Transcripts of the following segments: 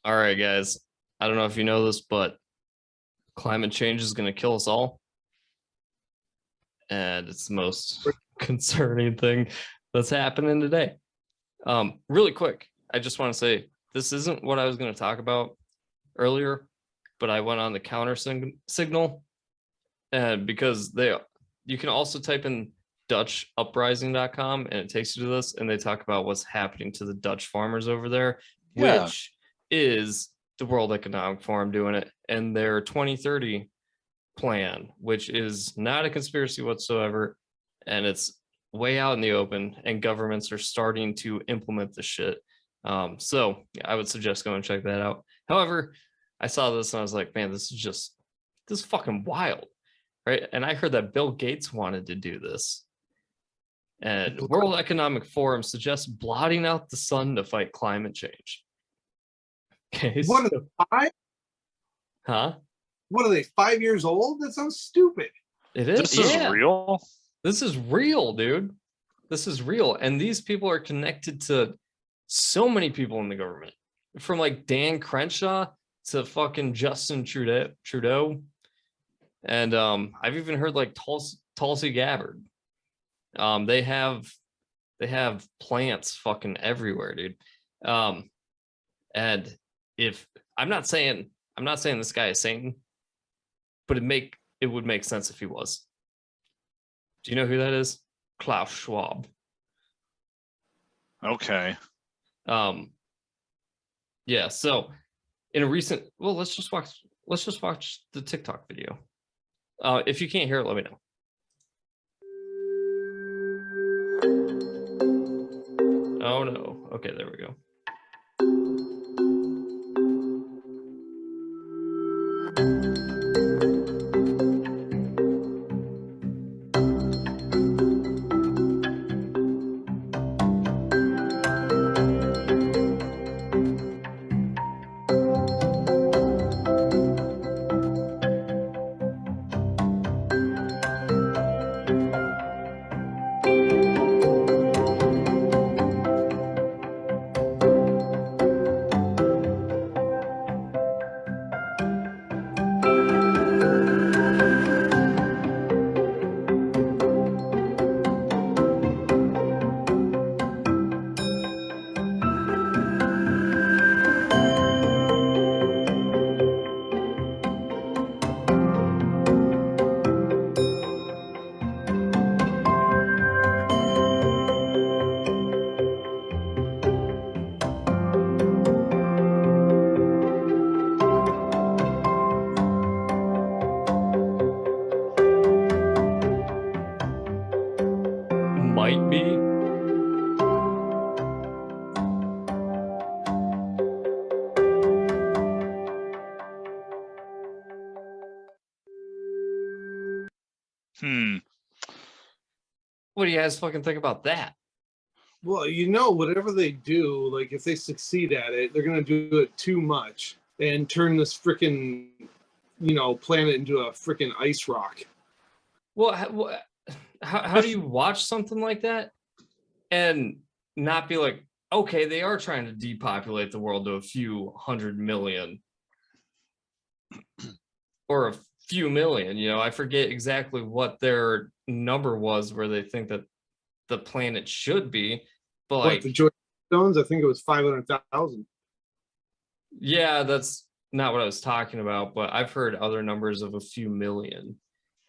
All right, guys. I don't know if you know this, but climate change is going to kill us all. And it's the most concerning thing that's happening today. Really quick, I just want to say this isn't what I was going to talk about earlier, but I went on the counter signal, and because you can also type in DutchUprising.com and it takes you to this, and they talk about what's happening to the Dutch farmers over there, which is the World Economic Forum doing it, and their 2030 plan, which is not a conspiracy whatsoever, and it's way out in the open, and governments are starting to implement the shit. So I would suggest go and check that out. However, I saw this and I was like, man, this is fucking wild, right? And I heard that Bill Gates wanted to do this. And World Economic Forum suggests blotting out the sun to fight climate change. Okay. What are they, 5? Huh? What are they, 5 years old? That sounds stupid. It is. This is real. This is real, dude. This is real. And these people are connected to so many people in the government, from like Dan Crenshaw to fucking Justin Trudeau. And I've even heard like Tulsi Gabbard. They have plants fucking everywhere, dude. And if I'm not saying this guy is Satan, but it would make sense if he was. Do you know who that is? Klaus Schwab. Okay. Yeah, so in a recent, well, let's just watch the TikTok video. If you can't hear it, let me know. Oh no. Okay, there we go. Might be. What do you guys fucking think about that? Well, whatever they do, like if they succeed at it, they're going to do it too much and turn this freaking, planet into a freaking ice rock. Well, how do you watch something like that and not be like, okay, they are trying to depopulate the world to a few 100 million or a few million, I forget exactly what their number was where they think that the planet should be, but like the Joy Stones, I think it was 500,000. Yeah, that's not what I was talking about, but I've heard other numbers of a few million,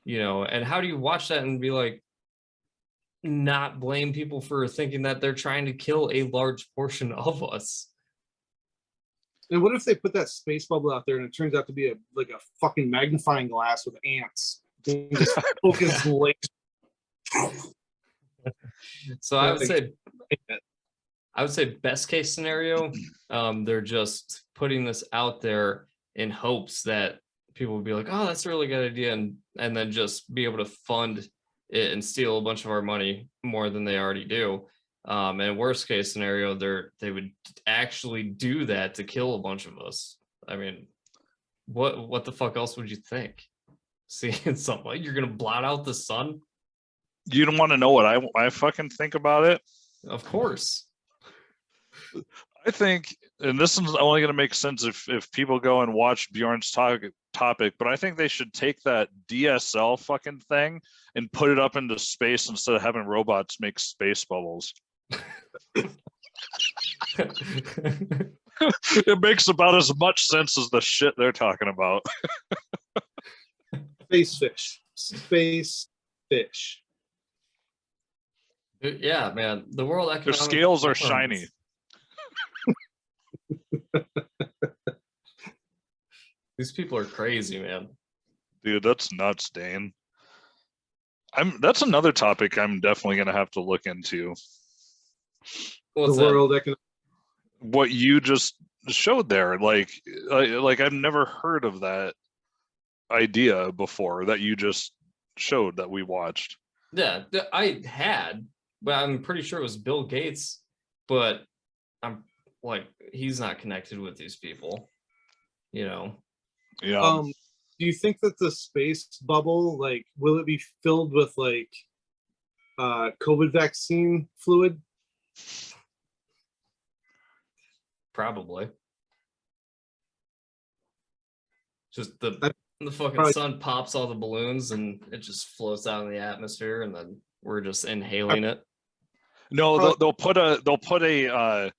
and how do you watch that and be like, not blame people for thinking that they're trying to kill a large portion of us? And what if they put that space bubble out there and it turns out to be a fucking magnifying glass with ants? Just focus So I would say best case scenario, they're just putting this out there in hopes that people will be like, oh, that's a really good idea, and then just be able to fund it and steal a bunch of our money more than they already do. And worst case scenario, they would actually do that to kill a bunch of us. I mean, what the fuck else would you think? Seeing something like you're gonna blot out the sun? You don't want to know what I fucking think about it? Of course. I think and this is only going to make sense if people go and watch Bjorn's topic, but I think they should take that DSL fucking thing and put it up into space instead of having robots make space bubbles. It makes about as much sense as the shit they're talking about. Space fish. Space fish. Yeah, man. The World Economic Their scales are Forum. shiny. These people are crazy, man. Dude, that's nuts, Dane. That's another topic I'm definitely gonna have to look into. What's The that? World Economic. What you just showed there, like I've never heard of that idea before that you just showed that we watched. Yeah, I had, but I'm pretty sure it was Bill Gates, but I'm like, he's not connected with these people, you know. Yeah. Do you think that the space bubble, like, will it be filled with like COVID vaccine fluid? Probably. Just the fucking probably- sun pops all the balloons and it just floats out in the atmosphere, and then we're just inhaling it. No, they'll put a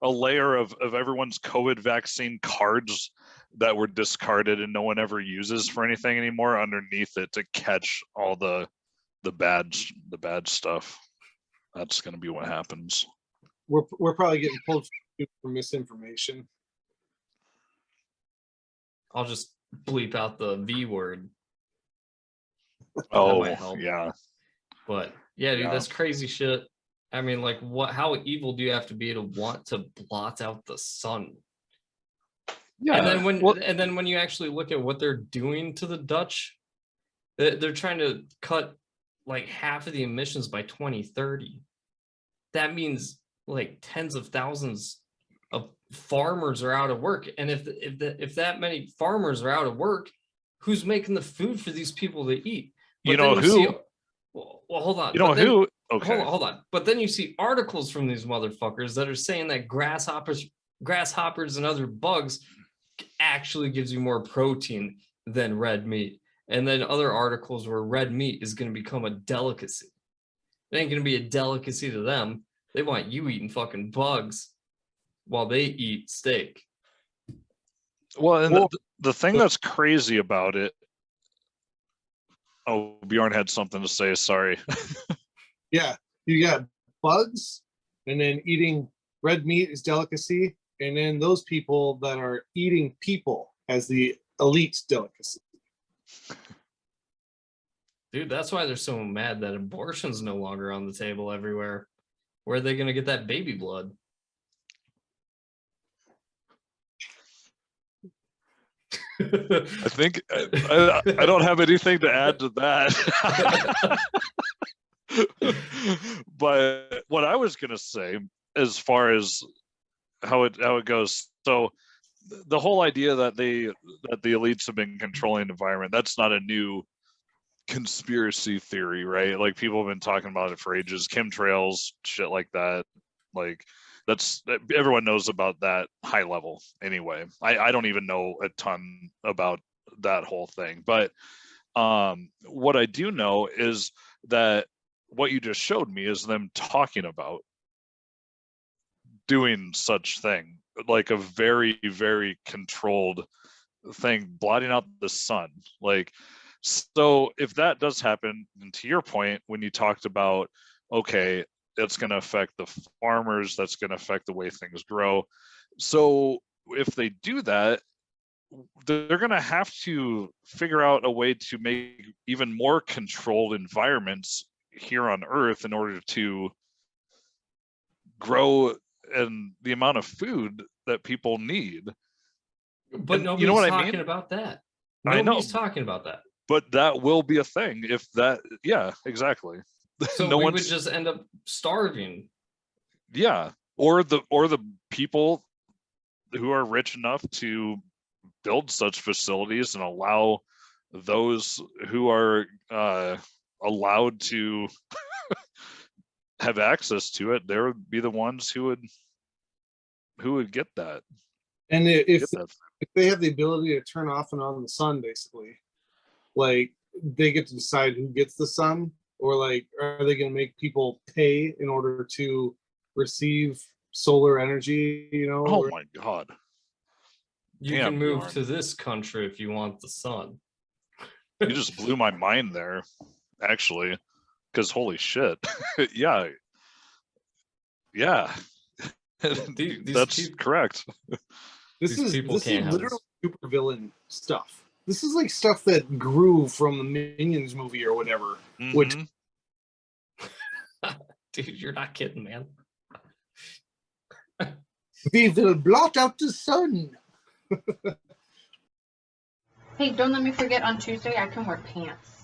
layer of everyone's COVID vaccine cards that were discarded and no one ever uses for anything anymore underneath it to catch all the bad stuff. That's gonna be what happens. We're probably getting pulled for misinformation. I'll just bleep out the V word. Oh, might help. yeah. But yeah, dude, Yeah. that's crazy shit. I mean, like, how evil do you have to be to want to blot out the sun? Yeah. And then when you actually look at what they're doing to the Dutch, they're trying to cut like half of the emissions by 2030. That means like tens of thousands of farmers are out of work. And if that many farmers are out of work, who's making the food for these people to eat? But you know then who? well, hold on. You know who? Okay. Hold on. But then you see articles from these motherfuckers that are saying that grasshoppers and other bugs actually gives you more protein than red meat. And then other articles where red meat is going to become a delicacy. It ain't going to be a delicacy to them. They want you eating fucking bugs while they eat steak. Well, and the thing that's crazy about it. Oh, Bjorn had something to say. Sorry. Yeah, you got bugs, and then eating red meat is delicacy, and then those people that are eating people as the elite delicacy. Dude, that's why they're so mad that abortion's no longer on the table everywhere. Where are they going to get that baby blood? I think I don't have anything to add to that. But what I was gonna say, as far as how it goes, so the whole idea that the elites have been controlling the environment, that's not a new conspiracy theory, right? Like, people have been talking about it for ages. Chemtrails, shit like that. Like, everyone knows about that high level anyway. I don't even know a ton about that whole thing, but what I do know is that what you just showed me is them talking about doing such thing, like a very, very controlled thing, blotting out the sun. Like, so if that does happen, and to your point, when you talked about, okay, it's going to affect the farmers, that's going to affect the way things grow. So if they do that, they're going to have to figure out a way to make even more controlled environments here on Earth in order to grow and the amount of food that people need. But And nobody's you know what I talking mean? about that. I know. Nobody's talking about that. But that will be a thing if that, yeah, exactly. So No we would one's, just end up starving. yeah, or the people who are rich enough to build such facilities and allow those who are allowed to have access to it, they would be the ones who would who would get that? And if Get that? if they have the ability to turn off and on the sun, basically, like they get to decide who gets the sun, or like, are they going to make people pay in order to receive solar energy? You know? Oh my god! You Damn, can move Bjorn. to this country if you want the sun. You just blew my mind there, actually, because holy shit, yeah, yeah, These that's people- correct. This These is people this is can't have literally supervillain stuff. This is like stuff that grew from the Minions movie or whatever. Which Mhm. Dude, you're not kidding, man. we will blot out the sun. Hey, don't let me forget on Tuesday I can wear pants.